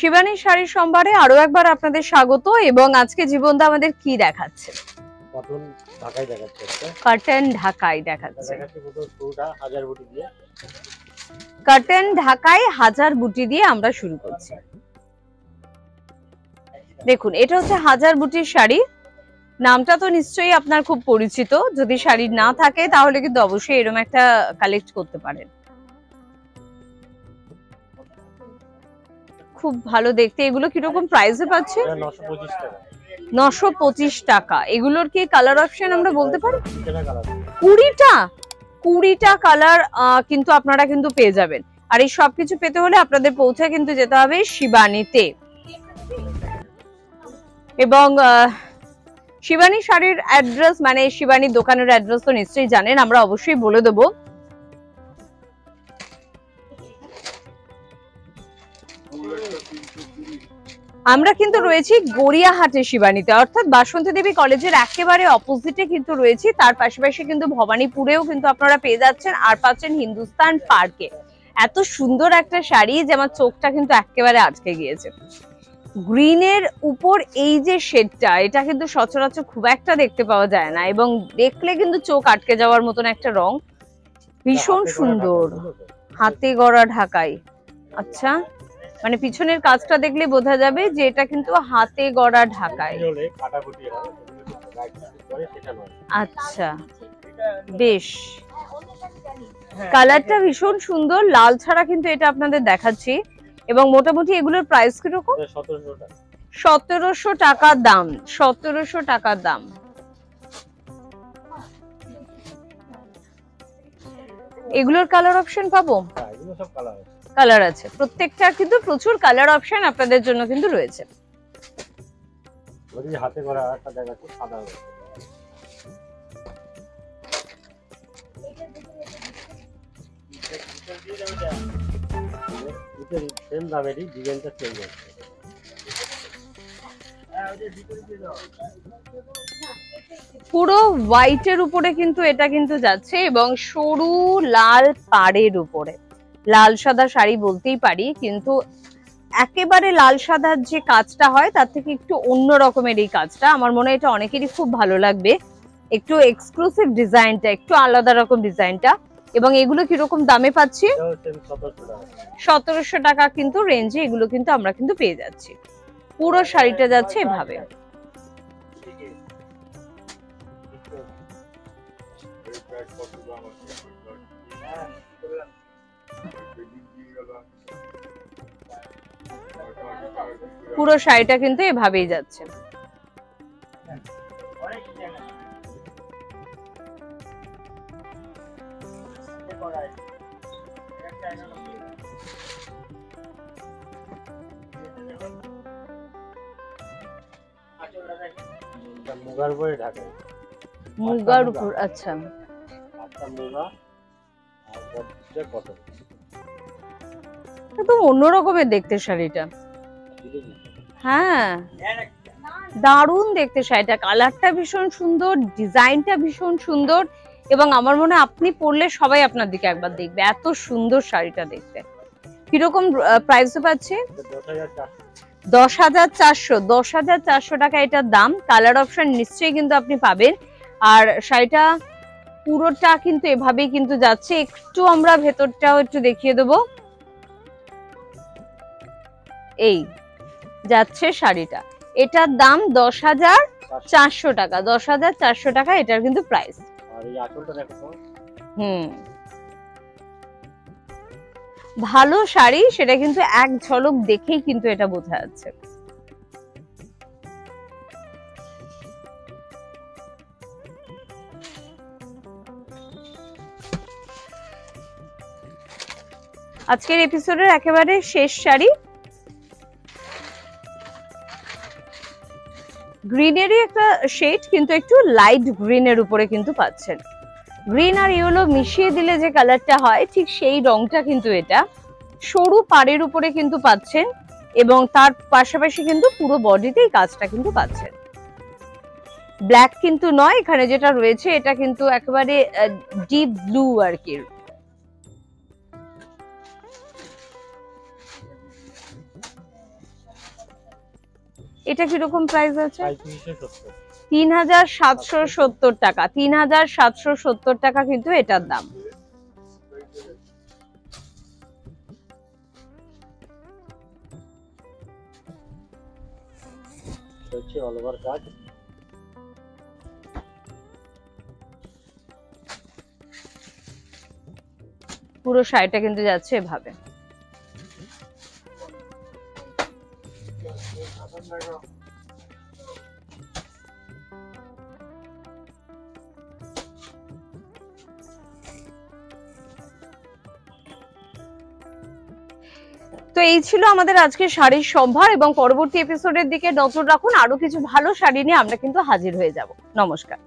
শিবানী শাড়ির সম্ভারে আরো একবার আপনাদের স্বাগত। এবং আজকে জীবনদা আমাদের কি দেখাচ্ছে? কটন ঢাকাই দেখাচ্ছে। কটন ঢাকাই দেখাচ্ছে। হাজার বুটি দিয়ে। কটন ঢাকাই হাজার বুটি দিয়ে আমরা শুরু করছি। দেখুন, এটা হচ্ছে হাজার বুটির শাড়ি। নামটা তো নিশ্চয়ই আপনার খুব পরিচিত। যদি শাড়ি না থাকে তাহলে কিন্তু অবশ্যই এরকম একটা কালেক্ট করতে পারেন। খুব ভালো দেখতে। এগুলো কিরকম প্রাইসে পাচ্ছে? 925 টাকা। 925 টাকা। এগুলোর কি কালার অপশন আমরা বলতে পারি? 20টা কালার কিন্তু আপনারা কিন্তু পেয়ে যাবেন। আর এই সবকিছু পেতে হলে আপনাদের পৌঁছে কিন্তু যেতে হবে শিবানীতে। এবং শিবানী শাড়ির অ্যাড্রেস, মানে শিবানী দোকানের অ্যাড্রেস তো নিশ্চয়ই জানেন, আমরা অবশ্যই বলে দেবো। আমরা কিন্তু রয়েছি গড়িয়াহাটে শিবানীতে, অর্থাৎ বাসন্তী দেবী কলেজের একেবারে অপোজিটে কিন্তু রয়েছি। তার পাশাপাশি কিন্তু ভবানীপুরেও কিন্তু আপনারা পেয়ে যাচ্ছেন, আর পাচ্ছেন হিন্দুস্তান পার্কে। এত সুন্দর একটা শাড়ি যে আমার চোখটা কিন্তু একেবারে আটকে গিয়েছে। গ্রিনের উপর এই যে শেডটা, এটা কিন্তু সচরাচর খুব একটা দেখতে পাওয়া যায় না, এবং দেখলে কিন্তু চোখ আটকে যাওয়ার মতন একটা রং। ভীষণ সুন্দর। হাতে গড়া ঢাকাই। আচ্ছা, মানে পিছনের কাজটা দেখলে বোঝা যাবে যে এটা কিন্তু হাতে গড়া ঢাকাই। আচ্ছা, বেশ। কালারটা ভীষণ সুন্দর, লাল ছাড়া কিন্তু এটা আপনাদের দেখাচ্ছি। এবং মোটামুটি এগুলোর প্রাইস কিরকম? 1700 টাকার দাম। 1700 টাকার দাম। এগুলোর কালার অপশন পাবো? কালার আছে, প্রত্যেকটা কিন্তু প্রচুর কালার অপশন আপনাদের জন্য কিন্তু রয়েছে। হাতে করা একটা দেখাচ্ছি, সাদা। সেম দামেরই, ডিজাইনটা চেঞ্জ হচ্ছে। পুরো হোয়াইটের উপরে কিন্তু এটা কিন্তু যাচ্ছে, এবং সরু লাল পাড়ের উপরে। লাল সাদা শাড়ি বলতেই পারি, কিন্তু একেবারে লাল সাদার যে কাজটা হয় তার থেকে একটু অন্য রকমের এই কাজটা। আমার মনে হয় এটা অনেকেরই খুব ভালো লাগবে। একটু এক্সক্লুসিভ ডিজাইনটা, একটু আলাদা রকম ডিজাইনটা। এবং এগুলো কিরকম দামে পাচ্ছি? 1700 টাকা কিন্তু রেঞ্জে এগুলো কিন্তু আমরা কিন্তু পেয়ে যাচ্ছি। পুরো শাড়িটা যাচ্ছে এভাবে। পুরো শাড়িটা কিন্তু এভাবেই যাচ্ছে। মুগার উপরে ঢাকাই। মুগার উপর, আচ্ছা। মুগা আর কটন। একদম অন্য রকমের দেখতে শাড়িটা। হ্যাঁ, দারুণ দেখতে শাড়িটা। কালারটা ভীষণ সুন্দর, ডিজাইনটা ভীষণ সুন্দর, এবং আমার মনে হয় আপনি পরলে সবাই আপনার দিকে একবার দেখবে, এত সুন্দর শাড়িটা দেখতে। কিরকম প্রাইসে পাচ্ছে? 10,400। 10,400 টাকা এটার দাম। কালার অপশন নিশ্চয়ই কিন্তু আপনি পাবেন। আর শাড়িটা পুরোটা কিন্তু এভাবেই কিন্তু যাচ্ছে। একটু আমরা ভেতরটাও একটু দেখিয়ে দেবো। এই যাচ্ছে শাড়িটা। এটার দাম 10,400 টাকা। 10,400 টাকা এটার কিন্তু প্রাইস। ভালো শাড়ি, সেটা কিন্তু এক ঝলক দেখেই কিন্তু এটা বোঝা যাচ্ছে। আজকের এপিসোডের একেবারে শেষ শাড়ি। গ্রিনেরই একটা শেড, কিন্তু একটু লাইট গ্রিনের উপরে কিন্তু পাচ্ছেন। গ্রিন আর ইয়েলো মিশিয়ে দিলে যে কালারটা হয়, ঠিক সেই রংটা কিন্তু এটা। সরু পাড়ের উপরে কিন্তু পাচ্ছেন, এবং তার পাশাপাশি কিন্তু পুরো বডিতেই কাজটা কিন্তু পাচ্ছেন। ব্ল্যাক কিন্তু নয়, এখানে যেটা রয়েছে এটা কিন্তু একেবারে ডিপ ব্লু আর কি। এটা কিরকম প্রাইস আছে? 3570। 3770 টাকা, 3770 টাকা কিন্তু এটার দাম। হচ্ছে অল ওভার কাজ। পুরো শাড়িটা কিন্তু যাচ্ছে এভাবে। তো এই ছিল আমাদের আজকে শাড়ির সম্ভার, এবং পরবর্তী এপিসোডের দিকে নজর রাখুন, আরো কিছু ভালো শাড়ি নিয়ে আমরা কিন্তু হাজির হয়ে যাব। নমস্কার।